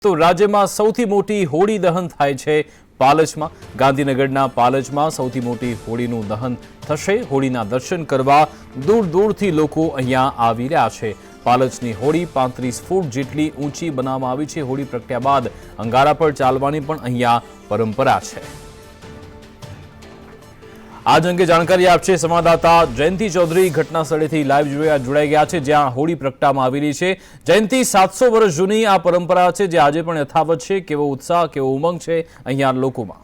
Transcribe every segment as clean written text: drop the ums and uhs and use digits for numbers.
તો રાજ્યમાં સૌથી મોટી હોળી દહન થાય છે પાલજમાં। ગાંધીનગરના પાલજમાં સૌથી મોટી હોળીનું દહન થશે। હોળીના દર્શન કરવા દૂર દૂરથી લોકો અહીંયા આવી રહ્યા છે। પાલજની હોળી 35 ફૂટ જેટલી ઊંચી બનાવવામાં આવી છે। હોળી પ્રગટ્યા બાદ અંગારા પર ચાલવાની પણ અહીંયા પરંપરા છે। आज अंगे जानकारी आपसे संवाददाता जयंती चौधरी घटना स्थलेथी लाइव जोड़ाई गया है, ज्यां होળી प्रगटावामां आवी रही है। जयंती 700 वर्ष जूनी आ परंपरा है जे आजे पण यथावत है। केवो उत्साह केवो उमंग है अहींया लोकोमां?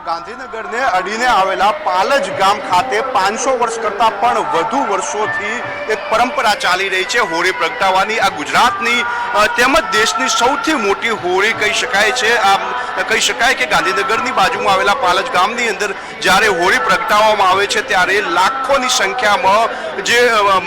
ગાંધીનગરને અડીને આવેલા પાલજ ગામ ખાતે 500 વર્ષ કરતા પણ વધુ વર્ષોથી એક પરંપરા ચાલી રહી છે હોળી પ્રગટાવવાની। આ ગુજરાતની તેમજ દેશની સૌથી મોટી હોળી કહી શકાય છે। આ કહી શકાય કે ગાંધીનગરની બાજુમાં આવેલા પાલજ ગામની અંદર જ્યારે હોળી પ્રગટાવવામાં આવે છે ત્યારે લાખોની સંખ્યામાં જે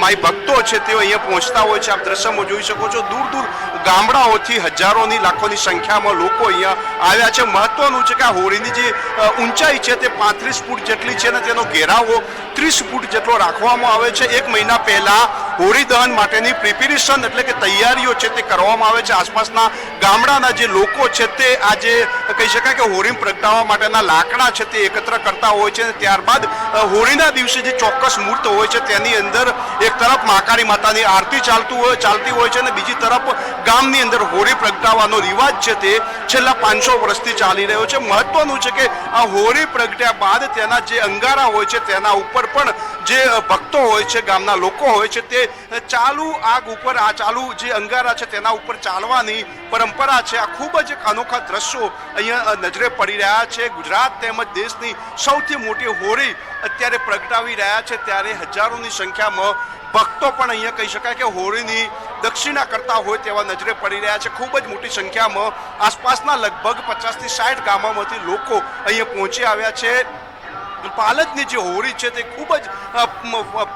માઈ ભક્તો છે તેઓ અહીંયા પહોંચતા હોય છે। આપ દ્રશ્યમાં જોઈ શકો છો, દૂર દૂર ગામડાઓથી હજારોની લાખોની સંખ્યામાં લોકો અહીંયા આવ્યા છે। મહત્વનું છે કે આ હોળીની જે ઊંચાઈ છે તે 35 ફૂટ જેટલી છે અને તેનો ઘેરાવો 30 ફૂટ જેટલો રાખવામાં આવે છે। એક મહિના પહેલા હોળી દહન માટેની પ્રિપેરેશન એટલે કે તૈયારીઓ છે તે કરવામાં આવે છે। આસપાસના ગામડાના જે લોકો છે તે આજે કહી શકાય કે હોળી પ્રગટાવવા માટેના લાકડા છે તે એકત્ર કરતા હોય છે। ત્યારબાદ હોળીના દિવસે જે ચોક્કસ મુહૂર્ત હોય છે તેની અંદર એક તરફ મહાકાળી માતાની આરતી ચાલતી હોય છે અને બીજી તરફ ગામની અંદર હોળી પ્રગટાવવાનો રિવાજ છે તે છેલ્લા 500 વર્ષથી ચાલી રહ્યો છે। મહત્વનું છે કે આ હોળી પ્રગટ્યા બાદ તેના જે અંગારા હોય છે તેના ઉપર પણ જે ભક્તો હોય છે, ગામના લોકો હોય છે તે ચાલુ આગ ઉપર આ ચાલુ જે અંગારા છે તેના ઉપર ચાલવાની પરંપરા છે। આ ખૂબ જ અનોખા દ્રશ્યો અહીંયા નજરે પડી રહ્યા છે। ગુજરાત તેમજ દેશની સૌથી મોટી હોળી અત્યારે પ્રગટાવી રહ્યા છે ત્યારે હજારોની સંખ્યામાં ભક્તો પણ અહીંયા કહી શકાય કે હોળીની દક્ષિણા કરતા હોય તેવા નજરે પડી રહ્યા છે। ખૂબ જ મોટી સંખ્યામાં આસપાસના લગભગ 50 થી 60 ગામોમાંથી લોકો અહીંયા પહોંચી આવ્યા છે। પાલજની જે હોળી છે તે ખૂબ જ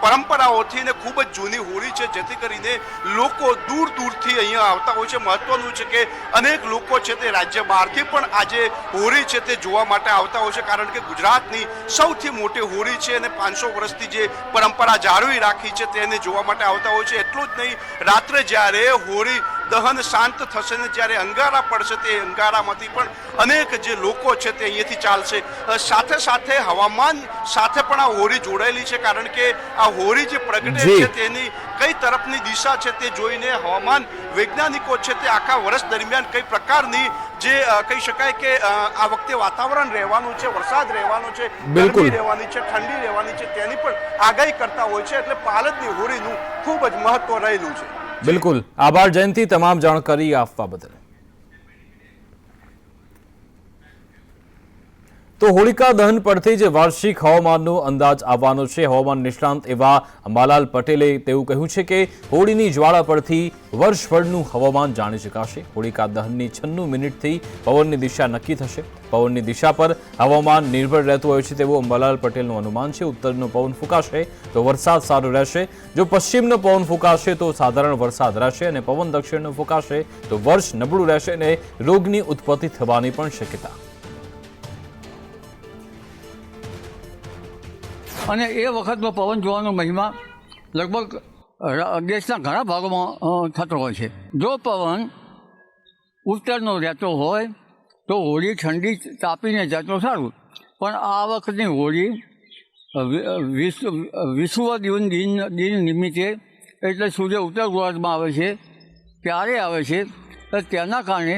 પરંપરાઓથી અને ખૂબ જ જૂની હોળી છે, જેથી કરીને લોકો દૂર દૂરથી અહીંયા આવતા હોય છે। મહત્વનું છે કે અનેક લોકો છે તે રાજ્ય બહારથી પણ આજે હોળી છે તે જોવા માટે આવતા હોય છે, કારણ કે ગુજરાતની સૌથી મોટી હોળી છે અને 500 વર્ષથી જે પરંપરા જાળવી રાખી છે તેને જોવા માટે આવતા હોય છે। એટલું જ નહીં, રાત્રે જ્યારે હોળી દહન શાંત થશે ને જ્યારે અંગારા પડશે તે અંગારામાંથી પણ અનેક જે લોકો છે તે અહીંયાથી ચાલશે। સાથે સાથે હવામાન સાથે પણ આ હોળી જોડાયેલી છે, કારણ કે આ હોળી જે પ્રગટે છે તેની કઈ તરફની દિશા છે તે જોઈને હવામાન વૈજ્ઞાનિકો છે તે આખા વર્ષ દરમિયાન કઈ પ્રકારની જે કહી શકાય કે આ વખતે વાતાવરણ રહેવાનું છે, વરસાદ રહેવાનો છે, ગરમી રહેવાની છે, ઠંડી રહેવાની છે તેની પણ આગાહી કરતા હોય છે। એટલે પાલજની હોળીનું ખૂબ જ મહત્વ રહેલું છે। बिल्कुल आभार जयंती, तमाम जानकारी आपवा बदल। तो होलिका दहन परथी ज वार्षिक हवामाननो अंदाज आवવાનો છે। हवामान निष्णांत एवा अंबालाल पटेले तेवुं કહ્યું છે કે હોળીની જ્વાળા પરથી વર્ષભરનું હવામાન જાણી શકાશે। હોલિકા દહનની 96 મિનિટથી પવનની દિશા નક્કી થશે। પવનની દિશા પર હવામાન નિર્ભર રહેતું હોય છે તેવું અંબાલાલ પટેલનું અનુમાન છે। ઉત્તરનો પવન ફૂંકાશે તો વરસાદ સારો રહેશે, જો પશ્ચિમનો પવન ફૂંકાશે તો સાધારણ વરસાદ રહેશે અને પવન દક્ષિણનો ફૂંકાશે તો વર્ષ નબળું રહેશે અને રોગની ઉત્પત્તિ થવાની પણ શક્યતા। અને એ વખતનો પવન જોવાનો મહિમા લગભગ દેશના ઘણા ભાગોમાં થતો હોય છે। જો પવન ઉત્તરનો રહેતો હોય તો હોળી ઠંડી તાપીને જતો સારું, પણ આ વખતની હોળી વિશ્વ દિન નિમિત્તે એટલે સૂર્ય ઉત્તર ગોળાર્ધમાં આવે છે ત્યારે આવે છે, તેના કારણે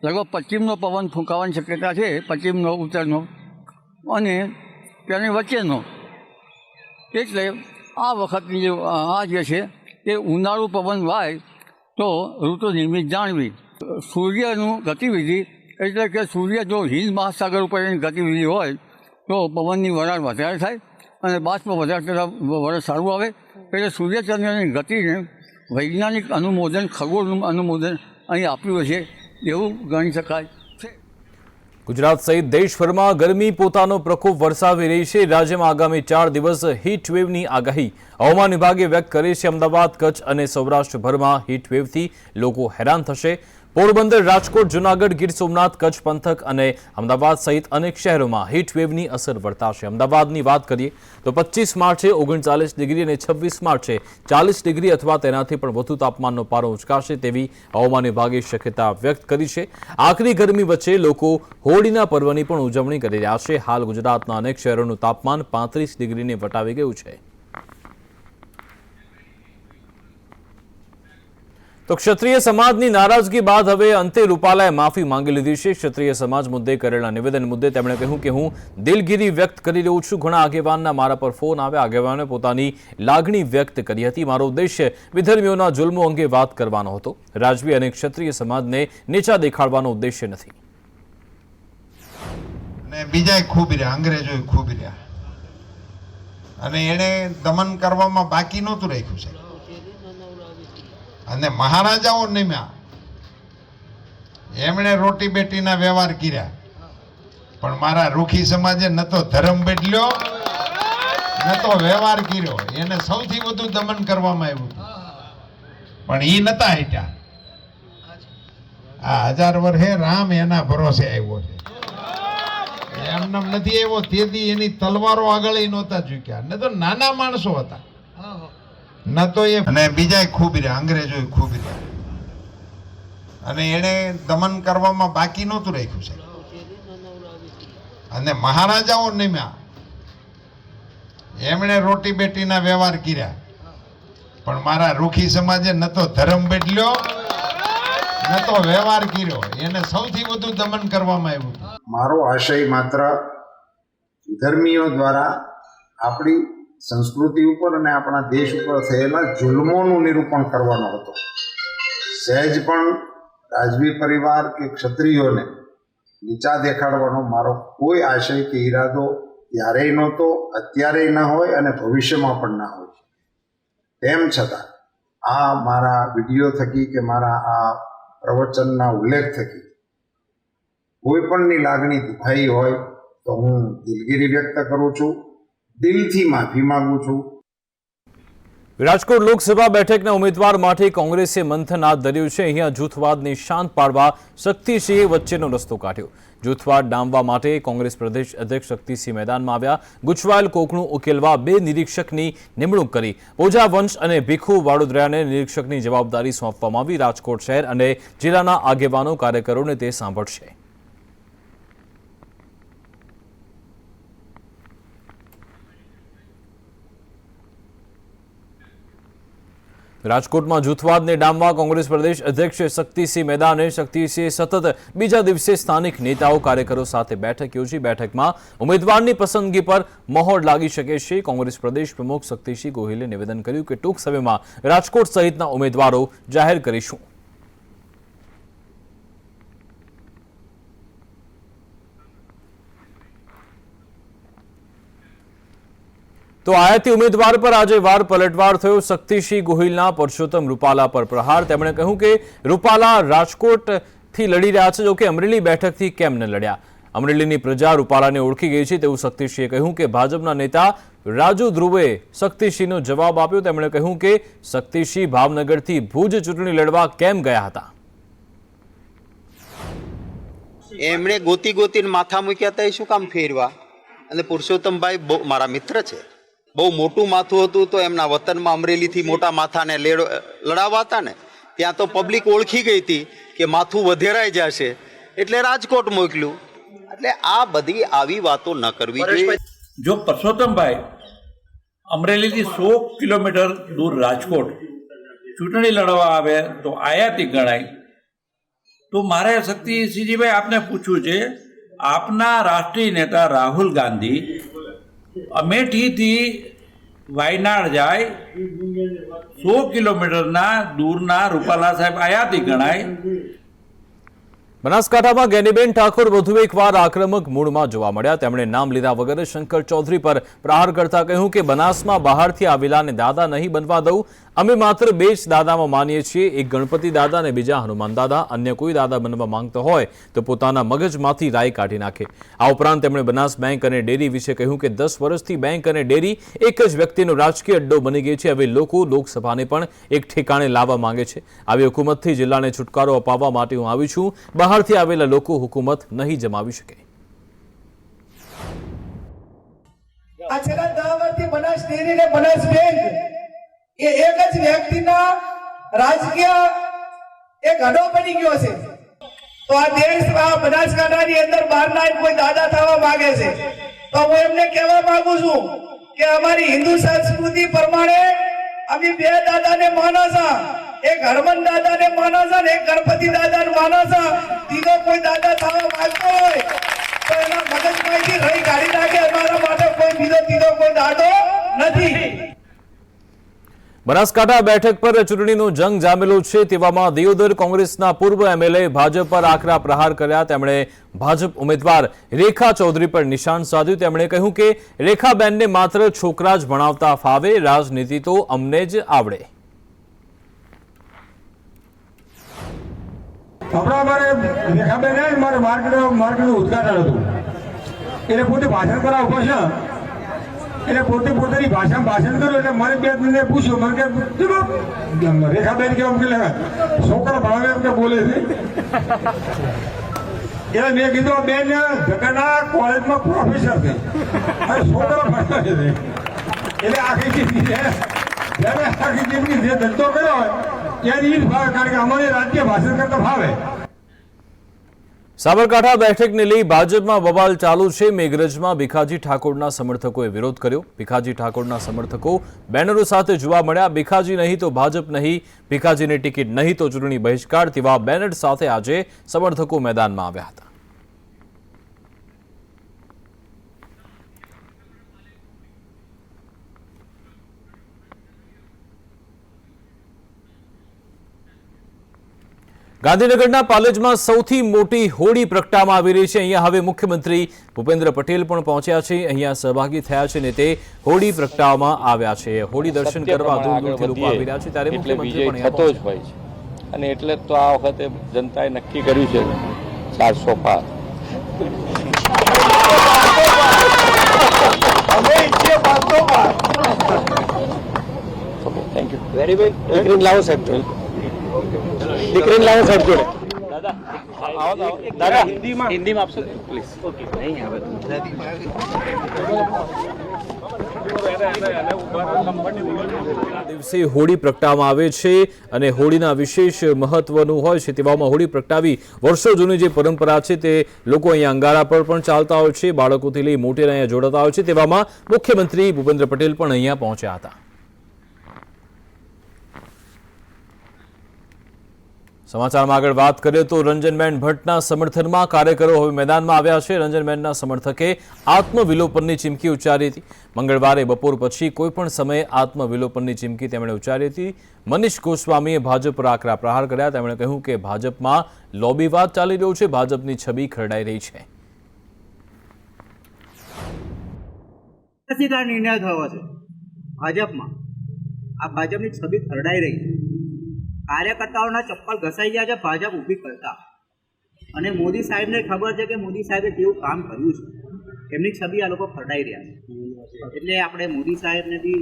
લગભગ પશ્ચિમનો પવન ફૂંકાવાની શક્યતા છે, પશ્ચિમનો ઉત્તરનો અને તેની વચ્ચેનો। એટલે આ વખતની આ જે છે તે ઉનાળુ પવન વાય તો ઋતુ નિમિત્ત જાણવી। સૂર્યનું ગતિવિધિ એટલે કે સૂર્ય જો હિન્દ મહાસાગર ઉપર એની ગતિવિધિ હોય તો પવનની વરાળ વધારે થાય અને બાષ્પ વધારે તરફ વરસ સારું આવે। એટલે સૂર્યચંદ્રની ગતિને વૈજ્ઞાનિક અનુમોદન, ખગોળનું અનુમોદન અહીં આપ્યું છે એવું ગણી શકાય। गुजरात सहित देशभરમાં ગરમી પોતાનો પ્રકોપ વરસાવી રહી છે। રાજ્યમાં આગામી 4 દિવસ હીટવેવની આગાહી હવામાન વિભાગે વ્યક્ત કરી છે। અમદાવાદ, કચ્છ અને સૌરાષ્ટ્રભરમાં હીટવેવથી લોકો હેરાન થશે। પોરબંદર, રાજકોટ, જૂનાગઢ, ગીર સોમનાથ, કચ્છ પંથક અને અમદાવાદ સહિત અનેક શહેરોમાં હીટવેવની અસર વર્તાશે. અમદાવાદની વાત કરીએ તો 25 માર્ચે 39 ડિગ્રી અને 26 માર્ચે 40 ડિગ્રી અથવા તેનાથી પણ વધુ તાપમાનનો પારો ઉંચકાશે તેવી હવામાન વિભાગે શક્યતા વ્યક્ત કરી છે. આકરી ગરમી વચ્ચે લોકો હોળીના પર્વની પણ ઉજવણી કરી રહ્યા છે. હાલ ગુજરાતના અનેક શહેરોનું તાપમાન 35 ડિગ્રીને વટાવી ગયું છે. તો ક્ષત્રિય સમાજની નારાજગી બાદ હવે અંતે રૂપાલાએ માફી માંગી લીધી છે. ક્ષત્રિય સમાજ મુદ્દે કરેલા નિવેદન મુદ્દે તેમણે કહ્યું કે હું દિલગીરી વ્યક્ત કરી રહ્યો છું. ઘણા આગેવાનના મારા પર ફોન આવ્યા. આગેવાનોએ પોતાની લાગણી વ્યક્ત કરી હતી. મારો ઉદ્દેશ્ય વિધર્મીઓના જુલ્મો અંગે વાત કરવાનો હતો. રાજવી અને ક્ષત્રિય સમાજને નીચા દેખાડવાનો ઉદ્દેશ્ય નથી. અને બીજાય ખૂબ રહ્યા, અંગ્રેજોએ ખૂબ રહ્યા, અને એને દમન કરવામાં બાકી નહોતું રાખ્યું છે. અને મહારાજાઓ નિમ્યા, એમણે રોટી બેટીના વ્યવહાર કર્યા, પણ મારા રૂખી સમાજે ન તો ધર્મ બદલ્યો ન તો વ્યવહાર કર્યો. એને સૌથી વધુ દમન કરવામાં આવ્યું હતું, પણ એ નતા હટ્યા. આ 1000 વર્ષે રામ એના ભરોસે આવ્યો છે, એમનામ નથી આવ્યો. તેથી એની તલવારો આગળ નહોતા ઝૂક્યા, ન તો નાના માણસો હતા, ન તો એ. અને બીજાય ખૂબ રહ્યા, અંગ્રેજોએ ખૂબ રહ્યા, અને એને દમન કરવામાં બાકી નહોતું રાખ્યું છે. અને મહારાજાઓ નિમ્યા, એમણે રોટી બેટીના વ્યવહાર કર્યા, પણ મારા રૂખી સમાજે ન તો ધર્મ બદલ્યો ન તો વ્યવહાર કર્યો. એને સૌથી વધુ દમન કરવામાં આવ્યું. મારો આશય માત્ર ધર્મીઓ દ્વારા આપણી સંસ્કૃતિ ઉપર અને આપણા દેશ ઉપર થયેલા જુલ્મોનું નિરૂપણ કરવાનો હતો. સહેજ પણ રાજવી પરિવાર કે ક્ષત્રિયોને નીચા દેખાડવાનો મારો કોઈ આશય કે ઈરાદો ત્યારેય નહોતો, અત્યારેય ના હોય અને ભવિષ્યમાં પણ ના હોય. તેમ છતાં આ મારા વિડીયો થકી કે મારા આ પ્રવચનના ઉલ્લેખ થકી કોઈ પણની લાગણી દુભાઈ હોય તો હું દિલગીરી વ્યક્ત કરું છું, દિલથી માફી માંગુ છું. રાજકોટ લોકસભા બેઠકના ઉમેદવાર માટે કોંગ્રેસે મંથન હાથ ધર્યું છે. અહીંયા જૂથવાદને શાંત પાડવા શક્તિસિંહે વચ્ચેનો રસ્તો કાઢ્યો. જૂથવાદ ડામવા માટે કોંગ્રેસ પ્રદેશ અધ્યક્ષ શક્તિસિંહ મેદાનમાં આવ્યા. ગૂંચવાયેલ કોકણું ઉકેલવા 2 નિરીક્ષકની નિમણૂક કરી. ઓઝા વંશ અને ભીખુ વાડોદરાને નિરીક્ષકની જવાબદારી સોંપવામાં આવી. રાજકોટ શહેર અને જિલ્લાના આગેવાનો કાર્યકરોને તે સાંભળશે. રાજકોટમાં જૂથવાદને ડામવા કોંગ્રેસ પ્રદેશ અધ્યક્ષ શક્તિસિંહ મેદાને શક્તિસિંહે સતત બીજા દિવસે સ્થાનિક નેતાઓ કાર્યકરો સાથે બેઠક યોજી. બેઠકમાં ઉમેદવારની પસંદગી પર મહોર લાગી શકે છે. કોંગ્રેસ પ્રદેશ પ્રમુખ શક્તિસિંહ ગોહિલે નિવેદન કર્યું કે ટૂંક સમયમાં રાજકોટ સહિતના ઉમેદવારો જાહેર કરીશું. તો આયાતી ઉમેદવાર પર આજે વાર પલટવાર થયો. શક્તિસિંહ ગોહિલના પરસોત્તમ રૂપાલા પર પ્રહાર. તેમણે કહ્યું કે રૂપાલા રાજકોટથી લડી રહ્યા છે, જોકે અમરેલી બેઠકથી કેમ ન લડ્યા. અમરેલીની પ્રજા રૂપાલાને ઓળખી ગઈ છે તેવું શક્તિસિંહે કહ્યું કે ભાજપના નેતા રાજુ ધ્રુવે શક્તિસિંહનો જવાબ આપ્યો. તેમણે કહ્યું કે શક્તિસિંહ ભાવનગરથી ભુજ ચૂંટણી લડવા કેમ ગયા હતા. એમણે ગોતીને માથા મૂક્યા હતા, એ શું કામ ફેરવા? અને પુરુષોત્તમભાઈ મારા મિત્ર છે. બહુ મોટું માથું હતું તો એમના વતનમાં અમરેલીથી મોટા માથાને લડાવવા હતા ને, ત્યાં તો પબ્લિક ઓળખી ગઈ હતી કે માથું વધેરાઈ જશે, એટલે રાજકોટ મોકલ્યું. એટલે આ બધી આવી વાતો ન કરવી જોઈએ. જો પરસોત્તમભાઈ અમરેલીથી 100 કિલોમીટર દૂર રાજકોટ ચૂંટણી લડવા આવે તો આયાતી ગણાય. તો મારે શક્તિસિંહજીભાઈ આપને પૂછવું છે, આપના રાષ્ટ્રીય નેતા રાહુલ ગાંધી અમેઠીથી વાયનાડ જાય, 100 કિલોમીટરના દૂરના રૂપાલા સાહેબ આયાતી ગણાય. બનાસકાંઠામાં ગેનીબેન ઠાકોર વધુ એકવાર આક્રમક મૂડમાં જોવા મળ્યા. તેમણે નામ લીધા વગર શંકર ચૌધરી પર પ્રહાર કરતા કહ્યું કે બનાસમાં બહારથી આવેલાને દાદા નહીં બનવા દઉં. અમે માત્ર બે જ દાદામાં માનીએ છીએ, એક ગણપતિ દાદા અને બીજા હનુમાન દાદા. અન્ય કોઈ દાદા બનવા માંગતો હોય તો પોતાના મગજમાંથી રાઈ કાઢી નાખે. આ ઉપરાંત તેમણે બનાસ બેંક અને ડેરી વિશે કહ્યું કે 10 વર્ષથી બેંક અને ડેરી એક જ વ્યક્તિનો રાજકીય અડ્ડો બની ગઈ છે. હવે લોકો લોકસભાને પણ એક ઠેકાણે લાવવા માંગે છે. આવી હુકુમતથી જિલ્લાને છુટકારો અપાવવા માટે હું આવી છું. બહારથી આવેલા લોકો હુકુમત નહીં જમાવી શકે. આ છેલ્લા 10 વર્ષથી બનાસ ડેરી ને બનાસ બેંક એ એક જ વ્યક્તિના રાજકીય એક અડ્ડો બની ગયો છે. તો આ દેશ બનાસકાંઠાની અંદર બહારના કોઈ દાદા થવા માંગે છે તો હું એમને કહેવા માંગુ છું કે અમારી હિન્દુ સંસ્કૃતિ પ્રમાણે અમે બે દાદાને માનો છે. એક હનુમાન દાદાને માનો છે અને એક ગણપતિ દાદાને માનો છે. ત્રીજો કોઈ દાદા થવા માંગતો હોય તો એના મગજમાંથી રહી કાઢી નાખે. અમારા માટે કોઈ બીજો ત્રીજો કોઈ દાદો નથી. બનાસકાંઠા બેઠક પર ચૂંટણીનો જંગ જામેલો છે. તેવામાં દિયોદર કોંગ્રેસના પૂર્વ એમએલએ ભાજપ પર આકરા પ્રહાર કર્યા. તેમણે ભાજપ ઉમેદવાર રેખા ચૌધરી પર નિશાન સાધ્યું. તેમણે કહ્યું કે રેખાબેનને માત્ર છોકરા જ ભણાવતા ફાવે, રાજનીતિ તો અમને જ આવડે. હમણાં મારે રેખાબેન મારે માર્કેટનું ઉદઘાટન હતું. એટલે પોતે ભાષણ કરવા ઉભા છે. એટલે પોતાની ભાષામાં ભાષણ કર્યું. એટલે મને બે મિનિટે પૂછ્યું, મને કે રેખાબેન કેમ કે છોકરા ભાવે એમ કે બોલે છે. એટલે મેં કીધું બેન જગન્ના કોલેજમાં પ્રોફેસર છે અને છોકરા ભણાવે છે. એટલે આખી જિંદગી જ્યારે આખી જિંદગી જે ધંધો કર્યો હોય ત્યાંની જ ભાવે, કારણ કે અમારે રાજકીય ભાષણ કરતા ભાવે. સાબરકાંઠા બેઠકને લઈ ભાજપમાં બવાલ ચાલુ છે. મેઘરજમાં ભીખાજી ઠાકોરના સમર્થકોએ વિરોધ કર્યો. ભીખાજી ઠાકોરના સમર્થકો બેનરો સાથે જોવા મળ્યા. ભીખાજી નહીં તો ભાજપ નહીં, ભીખાજીની ટિકિટ નહીં તો ચૂંટણી બહિષ્કાર, તેવા બેનર સાથે આજે સમર્થકો મેદાનમાં આવ્યા હતા. ગાંધીનગરના પાલેજમાં સૌથી મોટી હોળી પ્રગટાવવામાં આવી રહી છે. અહીંયા હવે મુખ્યમંત્રી ભૂપેન્દ્ર પટેલ પણ પહોંચ્યા છે, અહીંયા સહભાગી થયા છે અને તે હોળી પ્રગટાવવામાં આવ્યા છે. હોળી દર્શન કરવા દૂર દૂરથી લોકો આવી રહ્યા છે, ત્યારે મુખ્યમંત્રી પણ થતો જ હોય છે. અને એટલે તો આ વખતે જનતાએ નક્કી કર્યું છે 400 પાર. Thank you very much. દીકરીને લાવો સાહેબ જોડે. દીકરીને લાવો સાહેબ જોડે. દાદા હિન્દીમાં આપશો પ્લીઝ. ઓકે નહીં આવે દિવસે હોળી પ્રગટાવવામાં આવે છે અને હોળીના વિશેષ મહત્વનું હોય છે. તેવામાં હોળી પ્રગટાવી વર્ષો જૂની જે પરંપરા છે તે લોકો અહીંયા અંગારા પર પણ ચાલતા હોય છે. બાળકોથી લઈ મોટેરા અહીંયા જોડાતા હોય છે. તેવામાં મુખ્યમંત્રી ભૂપેન્દ્ર પટેલ પણ અહીંયા પહોંચ્યા હતા. સમાચારમાં આગળ વાત કરીએ તો રંજનબેન ભટ્ટના સમર્થનમાં કાર્યકરો હવે મેદાનમાં આવ્યા છે. રંજનબેનના સમર્થકે આત્મવિલોપનની ચીમકી ઉચ્ચારી હતી. મંગળવારે બપોર પછી કોઈપણ સમયે આત્મવિલોપનની ચીમકી તેમણે ઉચ્ચારી હતી. મનીષ ગોસ્વામીએ ભાજપ પર આકરા પ્રહાર કર્યા. તેમણે કહ્યું કે ભાજપમાં લોબીવાદ ચાલી રહ્યો છે, ભાજપની છબી ખરડાઈ રહી છે. નિર્ણય થયો છે ભાજપમાં. આ ભાજપની છબી ખરડાઈ રહી છે. કાર્યકર્તાઓના ચપ્પલ ઘસાઈ ગયા છે ભાજપ ઊભી કરતા. અને મોદી સાહેબને ખબર છે કે મોદી સાહેબે કેવું કામ કર્યું છે. એમની છબી આ લોકો ખરડાઈ રહ્યા છે. એટલે આપણે મોદી સાહેબને બી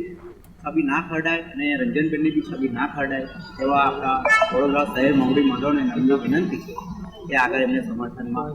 છબી ના ખરડાય અને રંજનબેનની બી છબી ના ખરડાય એવા આપણા વડોદરા શહેર મોવડી મંડળને નમ્ર વિનંતી છે કે આગળ એમને સમર્થનમાં.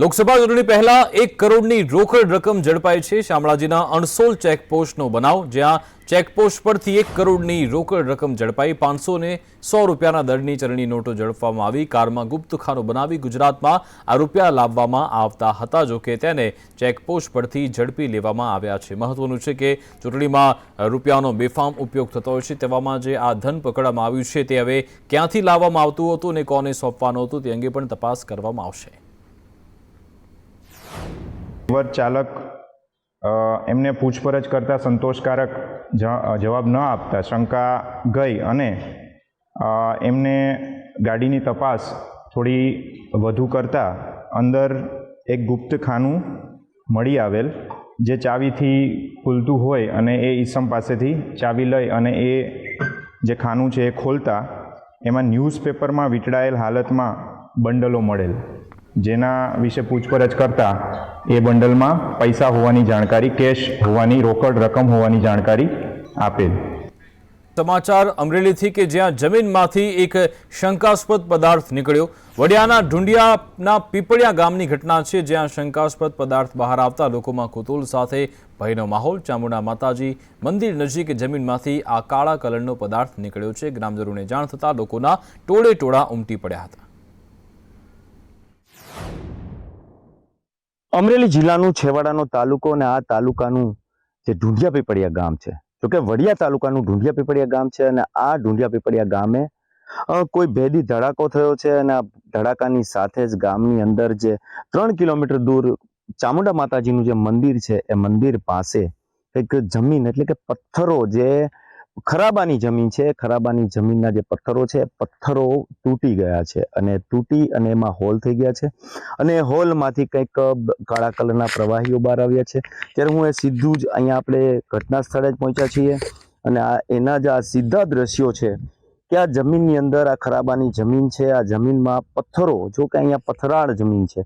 લોકસભા ચૂંટણી પહેલા 1 કરોડની રોકડ રકમ ઝડપાઈ છે. શામળાજીના અણસોલ ચેકપોસ્ટનો બનાવ, જ્યાં ચેકપોસ્ટ પરથી 1 કરોડની રોકડ રકમ ઝડપાઈ. 500 ને 100 રૂપિયાના દરની ચલણી નોટો ઝડપવામાં આવી. કારમાં ગુપ્તખાનું બનાવી ગુજરાતમાં આ રૂપિયા લાવવામાં આવતા હતા, જોકે તેને ચેકપોસ્ટ પરથી ઝડપી લેવામાં આવ્યા છે. મહત્વનું છે કે ચૂંટણીમાં રૂપિયાનો બેફામ ઉપયોગ થતો હોય છે. તેવામાં જે આ ધન પકડવામાં આવ્યું છે તે હવે ક્યાંથી લાવવામાં આવતું હતું અને કોને સોંપવાનું હતું તે અંગે પણ તપાસ કરવામાં આવશે. ચાલક એમને પૂછપરછ કરતા સંતોષકારક જવાબ ન આપતા શંકા ગઈ અને એમને ગાડીની તપાસ થોડી વધુ કરતા અંદર એક ગુપ્ત ખાનું મળી આવેલ, જે ચાવીથી ખુલતું હોય અને એ ઈસમ પાસેથી ચાવી લઈ અને એ જે ખાનું છે એ ખોલતા એમાં ન્યૂઝપેપરમાં વીંટળાયેલ હાલતમાં બંડલો મળેલ, જેના વિશે પૂછપરછ કરતા એ બંડલમાં પૈસા હોવાની જાણકારી, કેશ હોવાની, રોકડ રકમ હોવાની જાણકારી આપેલ. સમાચાર અમરેલીથી કે જ્યાં જમીનમાંથી એક શંકાસ્પદ પદાર્થ નીકળ્યો. વડિયાના ઢુંડિયાના પીપળિયા ગામની ઘટના છે, જ્યાં શંકાસ્પદ પદાર્થ બહાર આવતા લોકોમાં કુતૂહલ સાથે ભયનો માહોલ. ચામુંડા માતાજી મંદિર નજીક જમીનમાંથી આ કાળા કલરનો પદાર્થ નીકળ્યો છે. ગ્રામજનોને જાણ થતાં લોકોના ટોળે ટોળા ઉમટી પડ્યા હતા. અમરેલી જિલ્લાનું છેવાડાનો તાલુકો અને આ તાલુકાનું જે ઢુંડિયા પીપળિયા ગામ છે, જોકે વડિયા તાલુકાનું ઢુંડિયા પીપળિયા ગામ છે અને આ ઢુંડિયા પીપળિયા ગામે કોઈ ભેદી ધડાકો થયો છે અને આ ધડાકાની સાથે જ ગામની અંદર જે 3 કિલોમીટર દૂર ચામુંડા માતાજીનું જે મંદિર છે એ મંદિર પાસે એક જમીન એટલે કે પથ્થરો, જે ખરાબાની જમીન છે, ખરાબાની જમીનના જે પથ્થરો છે, પથ્થરો તૂટી ગયા છે અને તૂટી અને એમાં હોલ થઈ ગયા છે અને એ હોલમાંથી કંઈક કાળા કલરના પ્રવાહીઓ બહાર આવ્યા છે. ત્યારે હું એ સીધું જ અહીંયા આપણે ઘટના સ્થળે જ પહોંચ્યા છીએ અને એના જ આ સીધા દ્રશ્યો છે કે આ જમીનની અંદર આ ખરાબાની જમીન છે, આ જમીનમાં પથ્થરો, જો કે અહીંયા પથરાળ જમીન છે,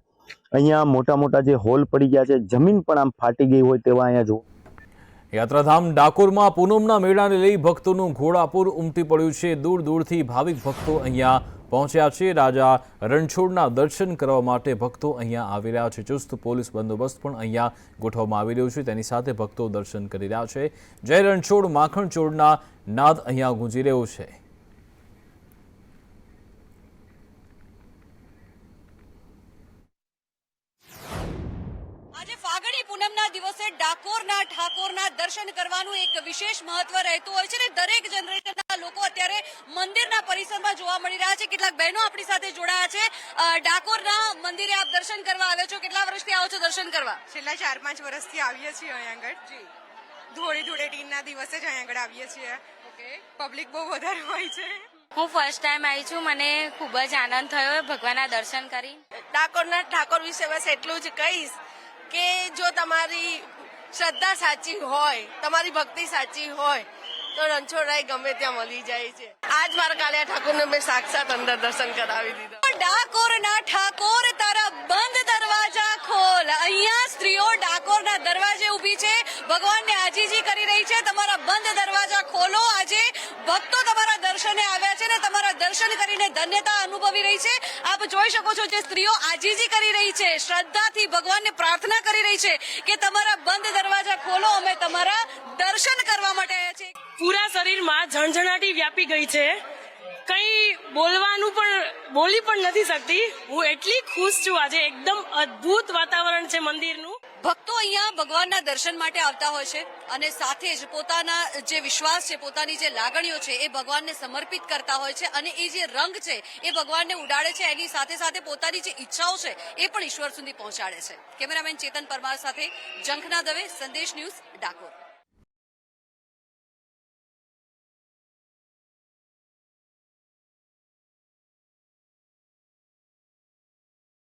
અહીંયા મોટા મોટા જે હોલ પડી ગયા છે, જમીન પણ આમ ફાટી ગઈ હોય તેવા અહીંયા જો. યાત્રાધામ ડાકોરમાં પૂનમના મેળાને લઈ ભક્તોનું ઘોડાપૂર ઉમટી પડ્યું છે. દૂર દૂરથી ભાવિક ભક્તો અહીંયા પહોંચ્યા છે. રાજા રણછોડના દર્શન કરવા માટે ભક્તો અહીંયા આવી રહ્યા છે. ચુસ્ત પોલીસ બંદોબસ્ત પણ અહીંયા ગોઠવવામાં આવી રહ્યો છે. તેની સાથે ભક્તો દર્શન કરી રહ્યા છે. જય રણછોડ માખણ ચોડના નાદ અહીંયા ગુંજી રહ્યો છે. પૂનમના દિવસે ડાકોરના ઠાકોરના દર્શન કરવાનું એક વિશેષ મહત્વ રહેતું હોય છે ને દરેક જનરેશનના લોકો અત્યારે મંદિરના પરિસરમાં જોવા મળી રહ્યા છે. કેટલાક બહેનો આપણી સાથે જોડાયા છે. ડાકોરના મંદિરે આપ દર્શન કરવા આવ્યા છો, કેટલા વર્ષથી આવો છો દર્શન કરવા? છેલ્લા 4-5 વર્ષથી આવીએ છીએ અહીંયા આગળ. ધૂળેટીના દિવસે જ અહીંયા આગળ આવીએ છીએ. પબ્લિક બહુ વધારે હોય છે. હું ફર્સ્ટ ટાઈમ આવી છું, મને ખૂબ જ આનંદ થયો ભગવાનના દર્શન કરી. ડાકોરના ઠાકોર વિશે બસ એટલું જ કહીશ કે જો તમારી શ્રદ્ધા સાચી હોય, તમારી ભક્તિ સાચી હોય તો રણછોડરાય ગમે ત્યાં મળી જાય છે. આજ મારા કાળિયા ઠાકોરને મેં સાક્ષાત અંદર દર્શન કરાવી દીધા. ડાકોરના ઠાકોર તારા બંધ દરવાજા ખોલ. અહીંયા સ્ત્રીઓ ડાકોરના દરવાજે ઊભી છે, ભગવાનને આજીજી કરી રહી છે. તમારા બંધ દરવાજા ખોલો. આજે ભક્તો તમારા દર્શને આવ્યા છે ને તમારા દર્શન કરીને ધન્યતા અનુભવી રહી છે. આપ જોઈ શકો છો જે સ્ત્રીઓ આજીજી કરી રહી છે, શ્રદ્ધાથી ભગવાનને પ્રાર્થના કરી રહી છે કે તમારા બંધ દરવાજા ખોલો, અમે તમારા દર્શન કરવા માટે આવ્યા છે. પૂરા શરીરમાં ઝણઝણાટી વ્યાપી ગઈ છે. કંઈ બોલી પણ નથી શકતી. હું એટલી ખુશ છું. આજે એકદમ અદ્ભુત વાતાવરણ છે મંદિરનું. ભક્તો અહીંયા ભગવાનના દર્શન માટે આવતા હોય છે અને સાથે જ પોતાના જે વિશ્વાસ છે, પોતાની જે લાગણીઓ છે એ ભગવાનને સમર્પિત કરતા હોય છે અને એ જે રંગ છે એ ભગવાનને ઉડાડે છે. એની સાથે સાથે પોતાની જે ઈચ્છાઓ છે એ પણ ઈશ્વર સુધી પહોંચાડે છે. કેમેરામેન ચેતન પરમાર સાથે જંખના દવે, સંદેશ ન્યૂઝ, ડાકોર.